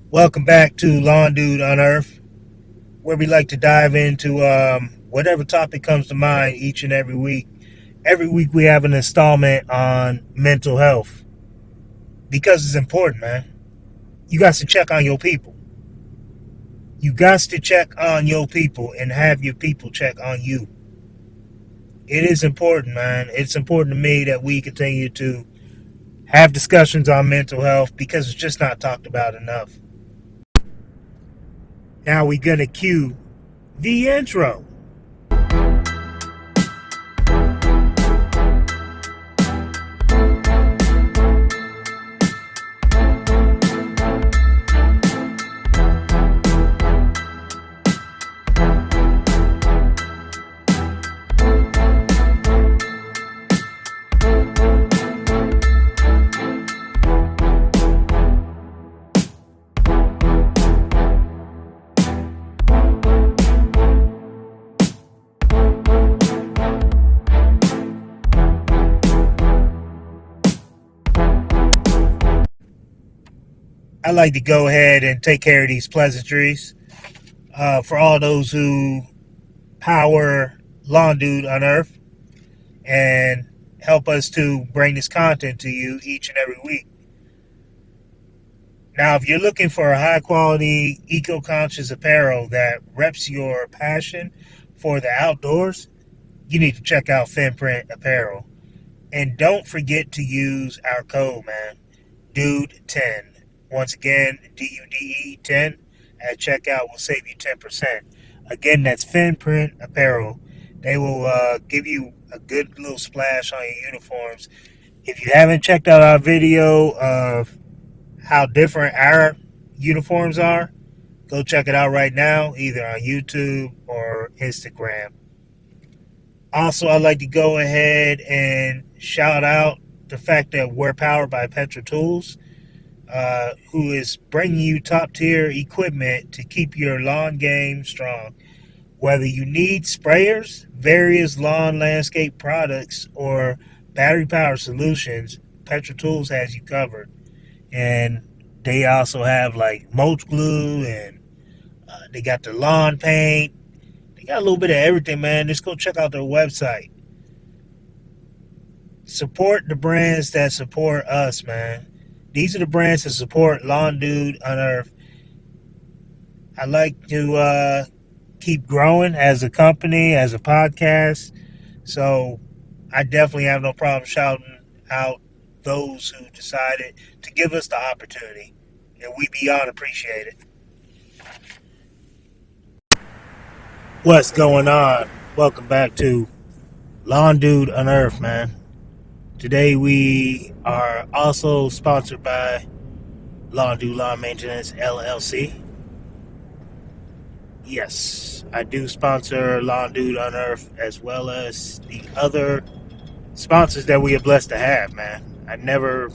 Welcome back to Lawn Dude Unearth, where we like to dive into whatever topic comes to mind each and every week. Every week we have an installment on mental health because it's important, man. You got to check on your people. You got to check on your people and have your people check on you. It is important, man. It's important to me that we continue to have discussions on mental health because it's just not talked about enough. Now we're going to cue the intro. I like to go ahead and take care of these pleasantries. For all those who power Lawn Dude Unearth and help us to bring this content to you each and every week. Now, if you're looking for a high quality, eco conscious apparel that reps your passion for the outdoors, you need to check out FinPrint Apparel. And don't forget to use our code, man, DUDE10. Once again, DUDE 10 at checkout will save you 10%. Again, that's FinPrint Apparel. They will give you a good little splash on your uniforms. If you haven't checked out our video of how different our uniforms are, go check it out right now, either on YouTube or Instagram. Also, I'd like to go ahead and shout out the fact that we're powered by Petra Tools, who is bringing you top-tier equipment to keep your lawn game strong. Whether you need sprayers, various lawn landscape products, or battery-powered solutions, Petra Tools has you covered. And they also have like mulch glue, and they got the lawn paint. They got a little bit of everything, man. Just go check out their website. Support the brands that support us, man. These are the brands that support Lawn Dude Unearth. I like to keep growing as a company, as a podcast. So I definitely have no problem shouting out those who decided to give us the opportunity. And we beyond appreciate it. What's going on? Welcome back to Lawn Dude Unearth, man. Today we are also sponsored by Lawn Dude Lawn Maintenance LLC. Yes, I do sponsor Lawn Dude Unearth as well as the other sponsors that we are blessed to have, man. I never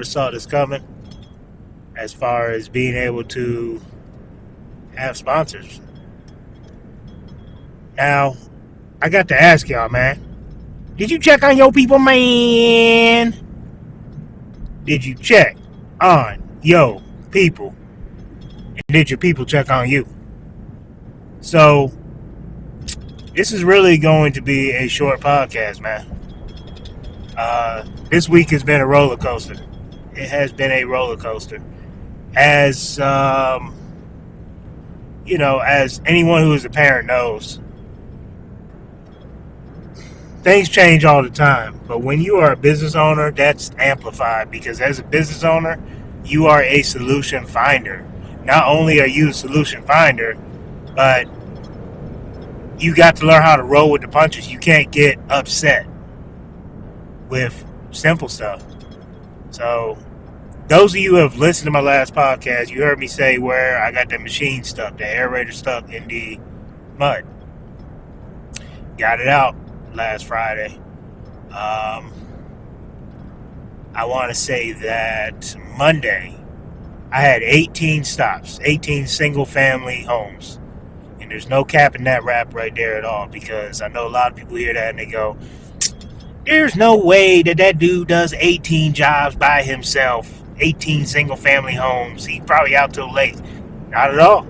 saw this coming as far as being able to have sponsors. Now, I got to ask y'all, man. Did you check on your people, man? Did you check on your people? And did your people check on you? So, this is really going to be a short podcast, man. This week has been a roller coaster. It has been a roller coaster. As, as anyone who is a parent knows, things change all the time, but when you are a business owner, that's amplified because as a business owner, you are a solution finder. Not only are you a solution finder, but you got to learn how to roll with the punches. You can't get upset with simple stuff. So, those of you who have listened to my last podcast, you heard me say where I got the machine stuck, the aerator stuck in the mud. Got it out last Friday. I want to say that Monday I had 18 stops, 18 single family homes. And there's no cap in that rap right there at all, because I know a lot of people hear that and they go, There's no way that dude does 18 jobs by himself. 18 single family homes. He probably out till late. Not at all.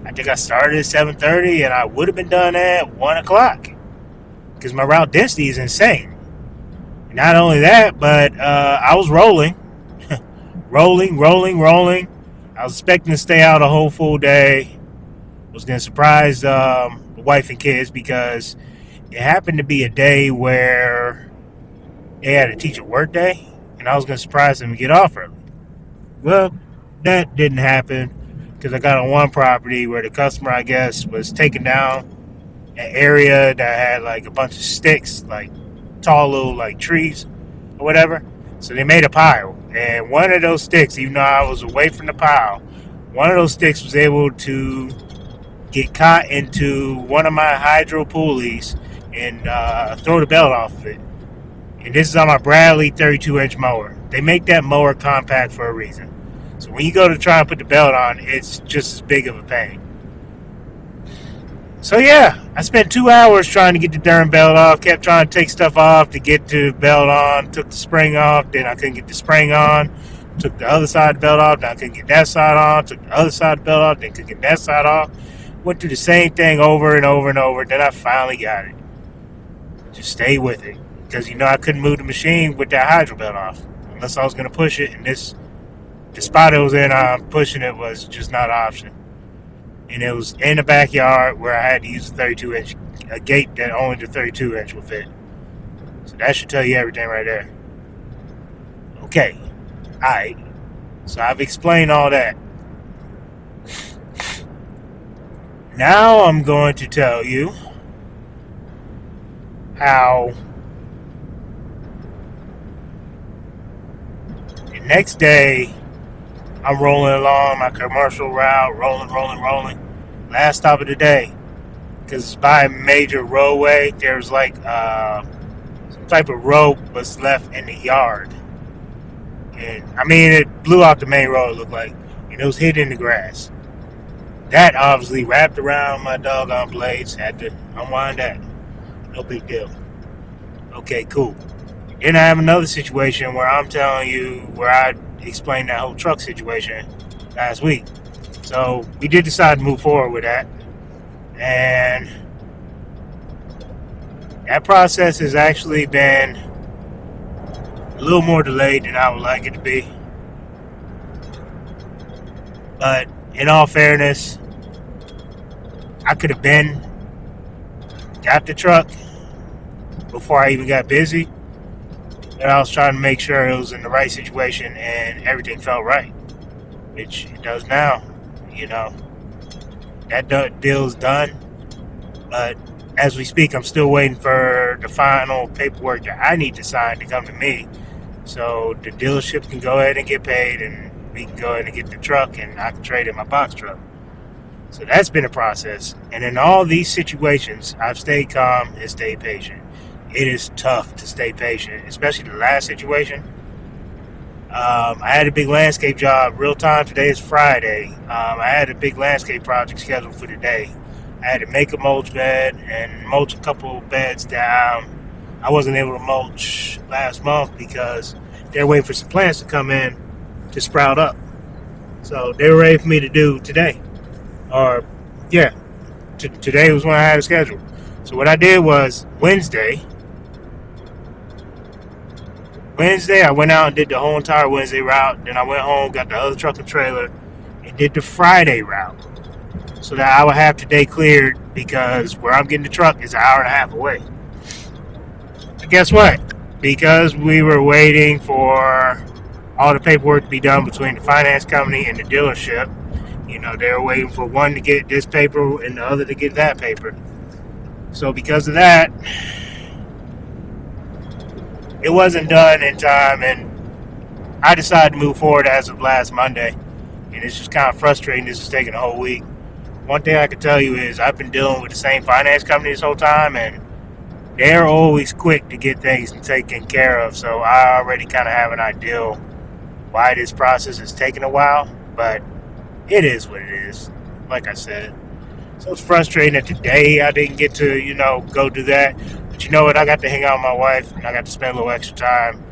I think I started at 7:30 and I would have been done at 1 o'clock because my route density is insane. Not only that, but I was rolling. rolling. I was expecting to stay out a whole full day. Was going to surprise the wife and kids because it happened to be a day where they had a teacher work day, and I was going to surprise them and get off early. Well, that didn't happen because I got on one property where the customer, I guess, was taking down an area that had like a bunch of sticks, like tall little like trees or whatever. So they made a pile, and one of those sticks, even though I was away from the pile, one of those sticks was able to get caught into one of my hydro pulleys and throw the belt off of it. And this is on my Bradley 32-inch mower. They make that mower compact for a reason. So when you go to try and put the belt on, it's just as big of a pain. So yeah, I spent 2 hours trying to get the darn belt off. Kept trying to take stuff off to get the belt on. Took the spring off, then I couldn't get the spring on. Took the other side of the belt off, then I couldn't get that side on. Took the other side of the belt off, then couldn't get that side off. Went through the same thing over and over and over. Then I finally got it. Just stay with it. Because, I couldn't move the machine with that hydro belt off. Unless I was going to push it. And the spot it was in, pushing it was just not an option. And it was in the backyard where I had to use a 32-inch, a gate that only the 32-inch would fit. So that should tell you everything right there. Okay. Alright. So I've explained all that. Now I'm going to tell you how the next day I'm rolling along my commercial route, rolling. Last stop of the day, because it's by a major roadway. There's like some type of rope was left in the yard, and it blew out the main road. It looked like, and it was hidden in the grass. That obviously wrapped around my doggone blades. Had to unwind that. No big deal. Okay, cool. Then I have another situation where I'm telling you where I explained that whole truck situation last week. So we did decide to move forward with that. And that process has actually been a little more delayed than I would like it to be. But in all fairness, I could have got the truck before I even got busy. And I was trying to make sure it was in the right situation and everything felt right, which it does now. That deal's done. But as we speak, I'm still waiting for the final paperwork that I need to sign to come to me, so the dealership can go ahead and get paid, and we can go ahead and get the truck, and I can trade in my box truck. So that's been a process. And in all these situations, I've stayed calm and stayed patient. It is tough to stay patient, especially the last situation. I had a big landscape job, real time. Today is Friday. I had a big landscape project scheduled for today. I had to make a mulch bed and mulch a couple of beds down. I wasn't able to mulch last month because they're waiting for some plants to come in to sprout up. So they were ready for me to do today. Today was when I had a schedule. So what I did was Wednesday, I went out and did the whole entire Wednesday route. Then I went home, got the other truck and trailer, and did the Friday route. So that I would have today cleared, because where I'm getting the truck is an hour and a half away. But guess what? Because we were waiting for all the paperwork to be done between the finance company and the dealership. They were waiting for one to get this paper and the other to get that paper. So because of that, it wasn't done in time, and I decided to move forward as of last Monday. And it's just kind of frustrating. This is taking a whole week. One thing I can tell you is I've been dealing with the same finance company this whole time, and they're always quick to get things taken care of. So I already kind of have an idea why this process is taking a while, but it is what it is, like I said. So it's frustrating that today I didn't get to, go do that. But you know what? I got to hang out with my wife, and I got to spend a little extra time.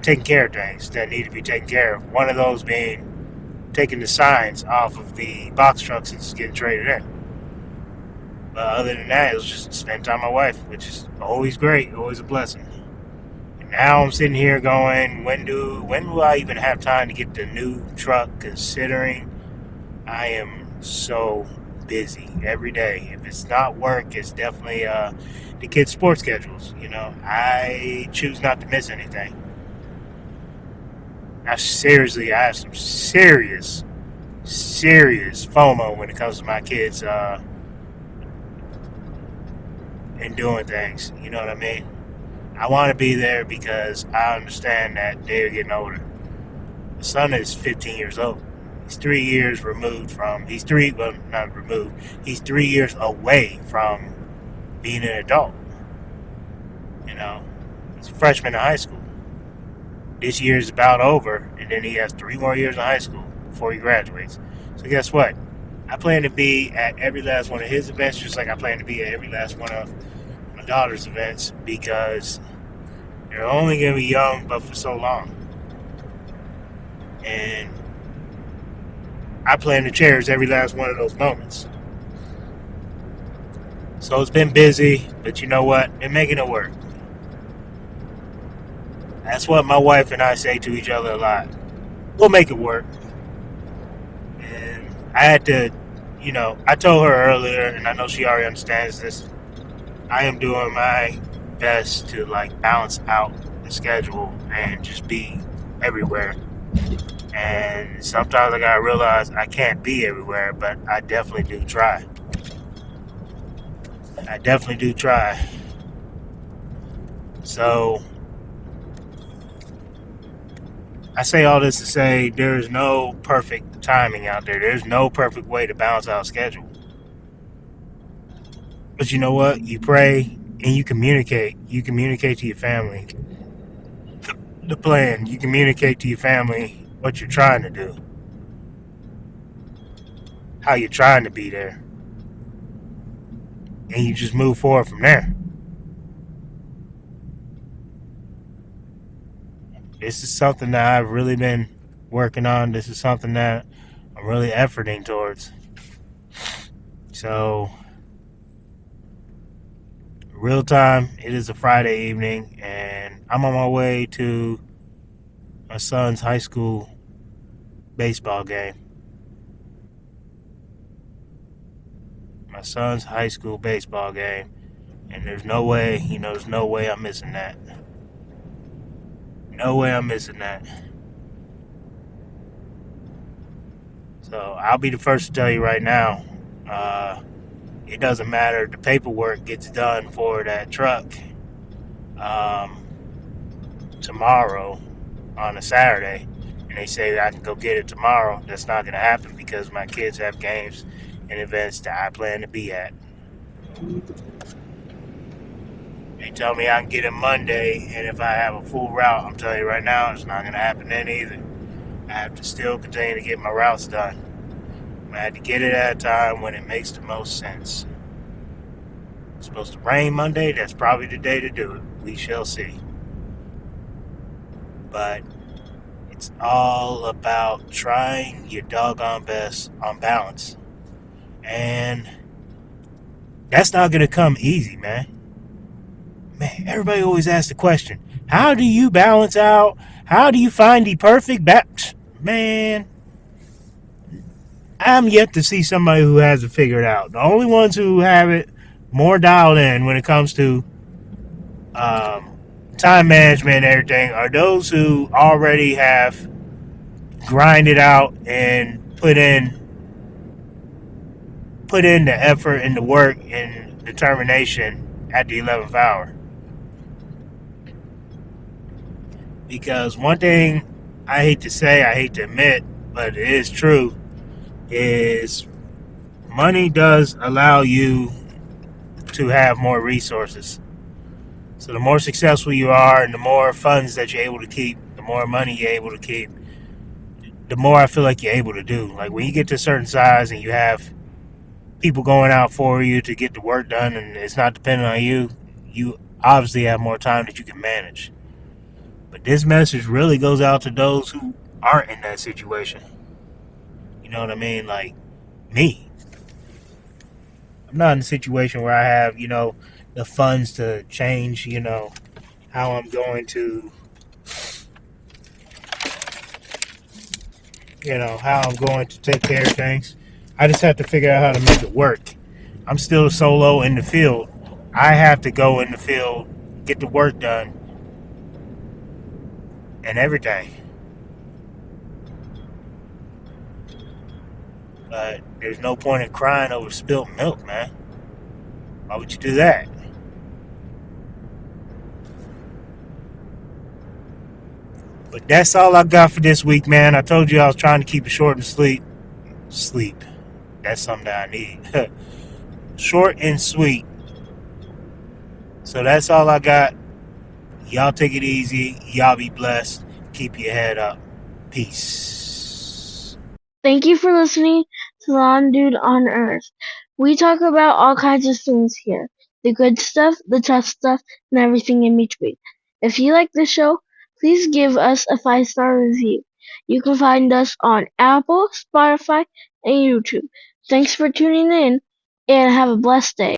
taking care of things that need to be taken care of. One of those being taking the signs off of the box trucks that's getting traded in. But other than that, it was just spend time with my wife, which is always great, always a blessing. And now I'm sitting here going, when will I even have time to get the new truck? Considering I am so busy every day. If it's not work, it's definitely the kids' sports schedules. I choose not to miss anything. I have some serious FOMO when it comes to my kids and doing things. You know what I mean? I want to be there because I understand that they're getting older. My son is 15 years old. He's 3 years removed from, he's 3 years away from being an adult. He's a freshman in high school. This year is about over, and then he has 3 more years in high school before he graduates. So guess what? I plan to be at every last one of his events, just like I plan to be at every last one of my daughter's events, because they're only going to be young, but for so long. And I plan to cherish every last one of those moments. So it's been busy, but you know what? They're making it work. That's what my wife and I say to each other a lot. We'll make it work. And I had to, I told her earlier, and I know she already understands this, I am doing my best to balance out the schedule and just be everywhere. And sometimes I gotta realize I can't be everywhere, but I definitely do try. So I say all this to say there's no perfect timing out there. There's no perfect way to balance out a schedule. But you know what? You pray and you communicate. You communicate to your family the plan. You communicate to your family what you're trying to do, how you're trying to be there. And you just move forward from there. This is something that I've really been working on. This is something that I'm really efforting towards. So, real time, it is a Friday evening, and I'm on my way to my son's high school baseball game. And there's no way I'm missing that. No way I'm missing that. So I'll be the first to tell you right now, it doesn't matter. The paperwork gets done for that truck tomorrow on a Saturday, and they say that I can go get it tomorrow. That's not going to happen because my kids have games and events that I plan to be at. They tell me I can get it Monday, and if I have a full route, I'm telling you right now, it's not going to happen then either. I have to still continue to get my routes done. I have to get it at a time when it makes the most sense. It's supposed to rain Monday. That's probably the day to do it. We shall see. But it's all about trying your doggone best on balance. And that's not going to come easy, man. Man, everybody always asks the question, how do you balance out? How do you find the perfect balance? Man, I'm yet to see somebody who has it figured out. The only ones who have it more dialed in when it comes to time management and everything are those who already have grinded out and put in the effort and the work and determination at the 11th hour. Because one thing I hate to admit, but it is true, is money does allow you to have more resources. So the more successful you are and the more funds that you're able to keep, the more money you're able to keep, the more I feel like you're able to do. Like when you get to a certain size and you have people going out for you to get the work done and it's not dependent on you, you obviously have more time that you can manage. But this message really goes out to those who aren't in that situation. You know what I mean? Like me. I'm not in a situation where I have, the funds to change, how I'm going to, how I'm going to take care of things. I just have to figure out how to make it work. I'm still solo in the field. I have to go in the field, get the work done, and everything. But there's no point in crying over spilled milk, man. Why would you do that? But that's all I got for this week, man. I told you I was trying to keep it short and sweet. Sleep. That's something that I need. Short and sweet. So that's all I got. Y'all take it easy. Y'all be blessed. Keep your head up. Peace. Thank you for listening to Lon Dude on Earth. We talk about all kinds of things here. The good stuff, the tough stuff, and everything in between. If you like the show, please give us a 5-star review. You can find us on Apple, Spotify, and YouTube. Thanks for tuning in, and have a blessed day.